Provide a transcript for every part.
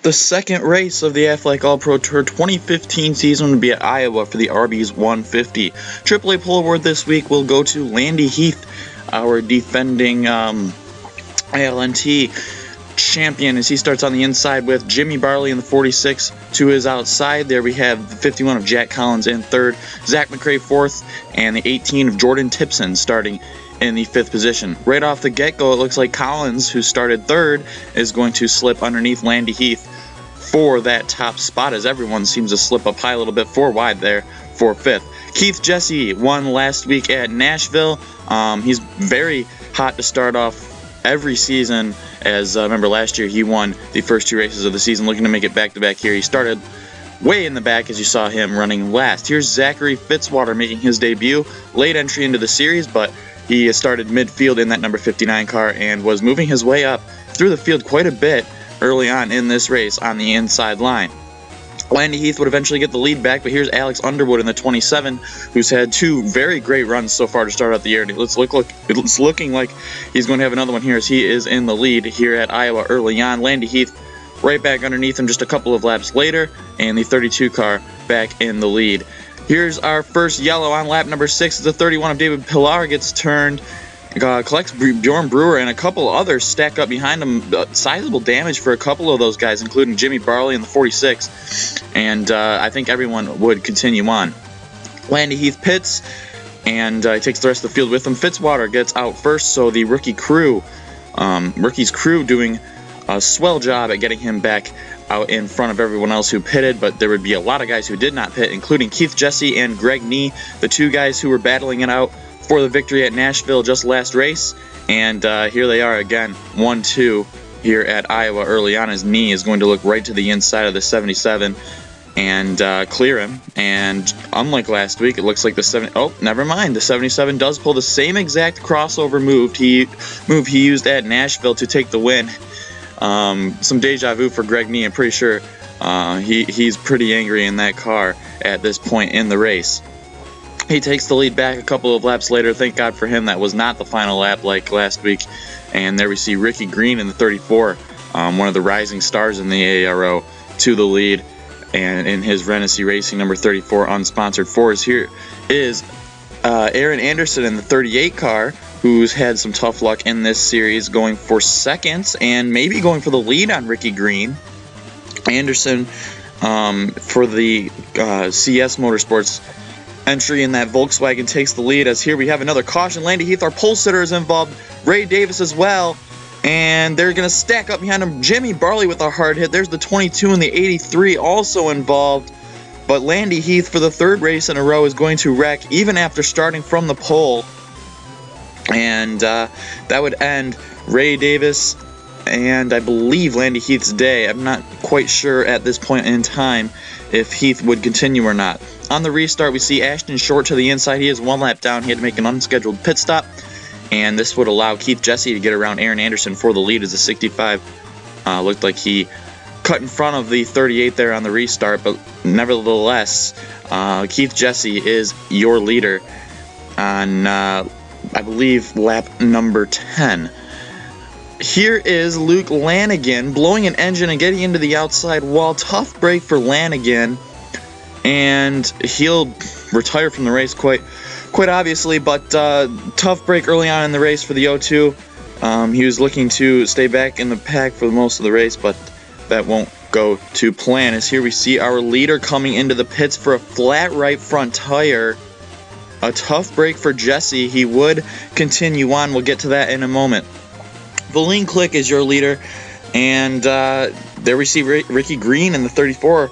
The second race of the Aflac All-Pro Tour 2015 season will be at Iowa for the Arby's 150. AAA Pole Award this week will go to Landy Heath, our defending ALNT champion, as he starts on the inside with Jimmy Barley in the 46 to his outside. There we have the 51 of Jack Collins in third, Zach McRae fourth, and the 18 of Jordan Tipson starting in the fifth position. Right off the get-go, it looks like Collins, who started third, is going to slip underneath Landy Heath for that top spot, as everyone seems to slip up high a little bit, 4 wide there for fifth. Keith Jesse won last week at Nashville. He's very hot to start off every season, as remember last year he won the first 2 races of the season, looking to make it back-to-back here. He started way in the back as you saw him running last. Here's Zachary Fitzwater making his debut. Late entry into the series, but he started midfield in that number 59 car and was moving his way up through the field quite a bit early on in this race on the inside line. Landy Heath would eventually get the lead back, but here's Alex Underwood in the 27, who's had 2 very great runs so far to start out the year. It's looking like he's going to have another one here, as he is in the lead here at Iowa early on. Landy Heath right back underneath him just a couple of laps later, and the 32 car back in the lead. Here's our first yellow on lap number 6. The 31 of David Pilar gets turned, collects Bjorn Brewer, and a couple others stack up behind him. Sizable damage for a couple of those guys, including Jimmy Barley in the 46, and I think everyone would continue on. Landy Heath pits, and takes the rest of the field with him. Fitzwater gets out first, so the rookie's crew doing a swell job at getting him back out in front of everyone else who pitted, but there would be a lot of guys who did not pit, including Keith Jesse and Greg Nee, the 2 guys who were battling it out for the victory at Nashville just last race. And here they are again, 1-2 here at Iowa early on, as Nee is going to look right to the inside of the 77 and clear him. And unlike last week, it looks like the never mind, the 77 does pull the same exact crossover move he used at Nashville to take the win. Some deja vu for Greg Nee. I'm pretty sure he's pretty angry in that car at this point in the race. He takes the lead back a couple of laps later. Thank God for him, that was not the final lap like last week. And there we see Ricky Green in the 34, one of the rising stars in the AARO, to the lead. And in his Renaissance Racing number 34 unsponsored 4s, here is Aaron Anderson in the 38 car, who's had some tough luck in this series, going for seconds and maybe going for the lead on Ricky Green. Anderson for the CS Motorsports entry in that Volkswagen takes the lead, as here we have another caution. Landy Heath, our pole sitter, is involved. Ray Davis as well, and they're going to stack up behind him. Jimmy Barley with a hard hit. There's the 22 and the 83 also involved. But Landy Heath, for the 3rd race in a row, is going to wreck even after starting from the pole. And that would end Ray Davis and I believe Landy Heath's day. I'm not quite sure at this point in time if Heath would continue or not. On the restart, we see Ashton Short to the inside. He is 1 lap down. He had to make an unscheduled pit stop, and this would allow Keith Jesse to get around Aaron Anderson for the lead, as the 65 looked like he cut in front of the 38 there on the restart, but nevertheless, Keith Jesse is your leader on, I believe, lap number 10. Here is Luke Lanigan blowing an engine and getting into the outside wall. Tough break for Lanigan, and he'll retire from the race quite obviously, but tough break early on in the race for the O2. He was looking to stay back in the pack for most of the race, but that won't go to plan, as here we see our leader coming into the pits for a flat right front tire. A tough break for Jesse. He would continue on. We'll get to that in a moment. Valine Click is your leader, and there we see Ricky Green in the 34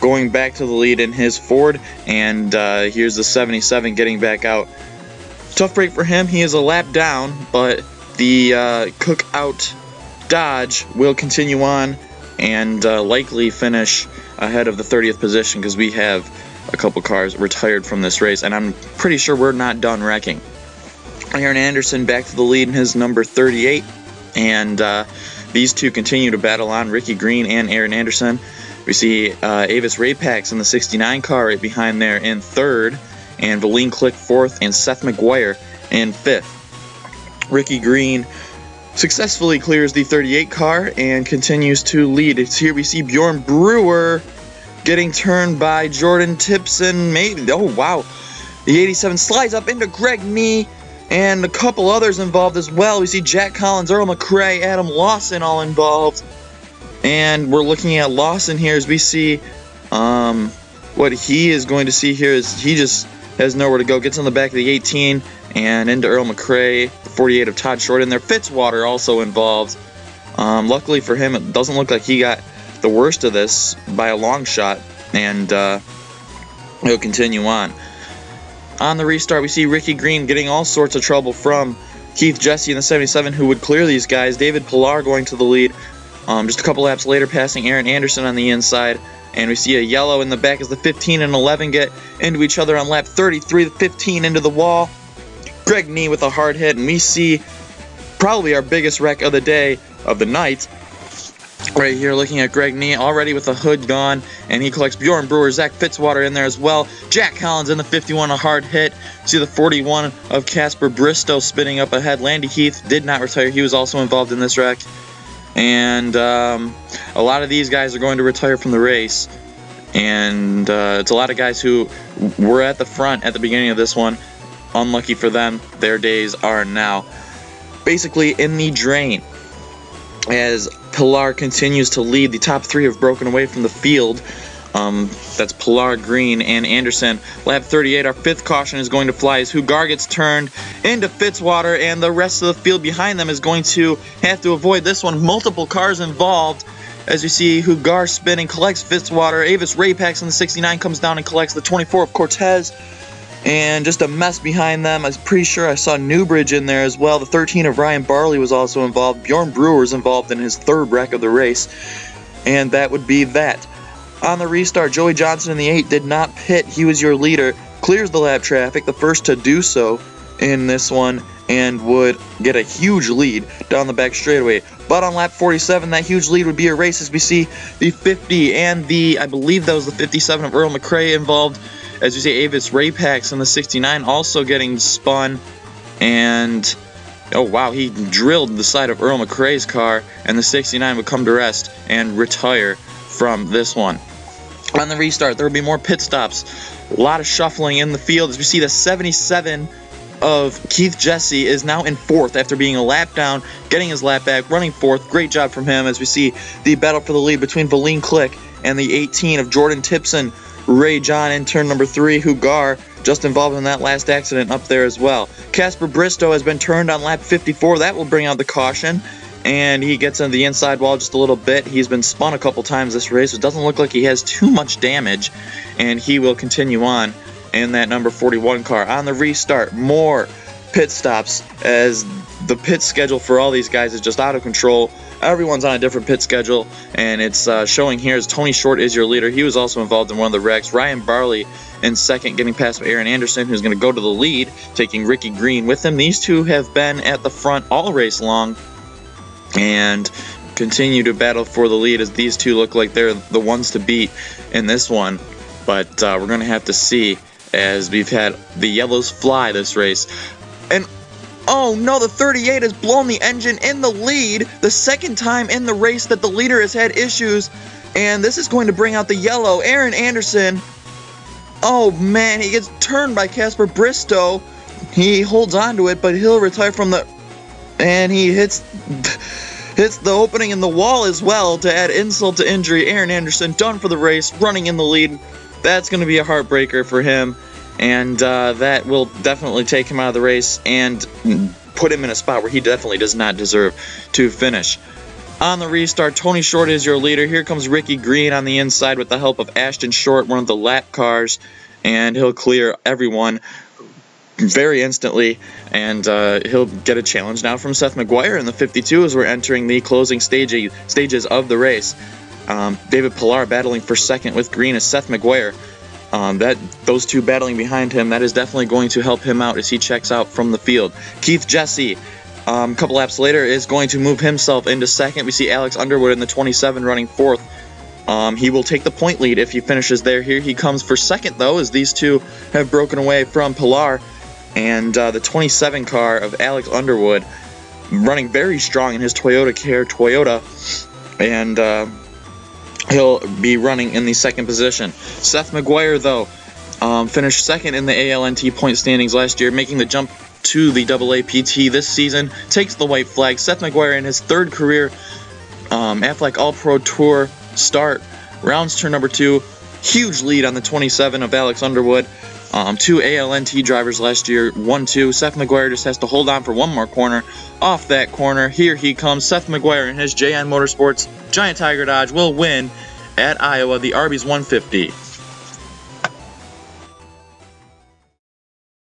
going back to the lead in his Ford, and here's the 77 getting back out. Tough break for him. He is a lap down, but the Cookout Dodge will continue on and likely finish ahead of the 30th position, because we have a couple cars retired from this race, and I'm pretty sure we're not done wrecking. Aaron Anderson back to the lead in his number 38, and these two continue to battle on, Ricky Green and Aaron Anderson. We see Avis Rapax in the 69 car right behind there in 3rd, and Valine Click 4th, and Seth McGuire in 5th. Ricky Green successfully clears the 38 car and continues to lead. It's here we see Bjorn Brewer getting turned by Jordan Tipson. Maybe, oh wow. The 87 slides up into Greg Nee and a couple others involved as well. We see Jack Collins, Earl McCray, Adam Lawson all involved. And we're looking at Lawson here as we see what he is going to see here is he just has nowhere to go. Gets on the back of the 18 and into Earl McCray, the 48 of Todd Short in there. Fitzwater also involved. Luckily for him, it doesn't look like he got the worst of this by a long shot, and he'll continue on. On the restart, we see Ricky Green getting all sorts of trouble from Keith Jesse in the 77, who would clear these guys. David Pillar going to the lead. Just a couple laps later, passing Aaron Anderson on the inside. And we see a yellow in the back as the 15 and 11 get into each other on lap 33. The 15 into the wall. Greg Nee with a hard hit, and we see probably our biggest wreck of the day, of the night. Right here, looking at Greg Nee, already with the hood gone, and he collects Bjorn Brewer, Zach Fitzwater in there as well. Jack Collins in the 51, a hard hit. See the 41 of Casper Bristow spinning up ahead. Landy Heath did not retire. He was also involved in this wreck. And a lot of these guys are going to retire from the race. And it's a lot of guys who were at the front at the beginning of this one. Unlucky for them, their days are now basically in the drain. As Pillar continues to lead, the top three have broken away from the field. That's Pillar, Green, and Anderson. Lap 38, our fifth caution is going to fly as Hugar gets turned into Fitzwater, and the rest of the field behind them is going to have to avoid this one. Multiple cars involved. As you see, Hugar spinning, collects Fitzwater. Avis Rapax in the 69 comes down and collects the 24 of Cortez. And just a mess behind them. I'm pretty sure I saw Newbridge in there as well. The 13 of Ryan Barley was also involved. Bjorn Brewer is involved in his third wreck of the race. And that would be that. On the restart, Joey Johnson in the 8 did not pit. He was your leader. Clears the lap traffic, the first to do so in this one, and would get a huge lead down the back straightaway. But on lap 47, that huge lead would be erased as we see the 50 and the, I believe that was the 57 of Earl McCray involved. As you see, Avis Rapax in the 69 also getting spun, and oh wow, he drilled the side of Earl McCray's car, and the 69 would come to rest and retire from this one. On the restart, there will be more pit stops. A lot of shuffling in the field as we see the 77 of Keith Jesse is now in fourth after being a lap down, getting his lap back, running fourth. Great job from him as we see the battle for the lead between Valine Click and the 18 of Jordan Tipson. Ray John in turn number 3, Hugar just involved in that last accident up there as well. Casper Bristow has been turned on lap 54. That will bring out the caution, and he gets into the inside wall just a little bit. He's been spun a couple times this race. It doesn't look like he has too much damage, and he will continue on in that number 41 car. On the restart, more pit stops as the pit schedule for all these guys is just out of control. Everyone's on a different pit schedule, and it's showing here as Tony Short is your leader. He was also involved in one of the wrecks. Ryan Barley in second, getting past Aaron Anderson, who's going to go to the lead, taking Ricky Green with him. These two have been at the front all race long and continue to battle for the lead as these two look like they're the ones to beat in this one. But we're going to have to see as we've had the yellows fly this race. And oh no, the 38 has blown the engine in the lead, the second time in the race that the leader has had issues, and this is going to bring out the yellow. Aaron Anderson, oh man, he gets turned by Casper Bristow. He holds on to it, but he'll retire from the, and he hits the opening in the wall as well to add insult to injury. Aaron Anderson done for the race, running in the lead. That's going to be a heartbreaker for him. And that will definitely take him out of the race and put him in a spot where he definitely does not deserve to finish. On the restart, Tony Short is your leader. Here comes Ricky Green on the inside with the help of Ashton Short, one of the lap cars, and he'll clear everyone very instantly, and he'll get a challenge now from Seth McGuire in the 52 as we're entering the closing stages of the race. David Pillar battling for second with Green as Seth McGuire. Those two battling behind him, that is definitely going to help him out as he checks out from the field. Keith Jesse, a couple laps later, is going to move himself into second. We see Alex Underwood in the 27 running fourth. He will take the point lead if he finishes there. Here he comes for second, though, as these two have broken away from Pillar. And the 27 car of Alex Underwood running very strong in his Toyota, and he'll be running in the second position. Seth McGuire, though, finished second in the ALNT point standings last year, making the jump to the AAPT this season. Takes the white flag. Seth McGuire in his third career Aflac All-Pro Tour start, rounds turn number 2. Huge lead on the 27 of Alex Underwood. 2 ALNT drivers last year, 1-2. Seth McGuire just has to hold on for one more corner. Off that corner, here he comes. Seth McGuire in his JN Motorsports Giant Tiger Dodge will win at Iowa, the Arby's 150.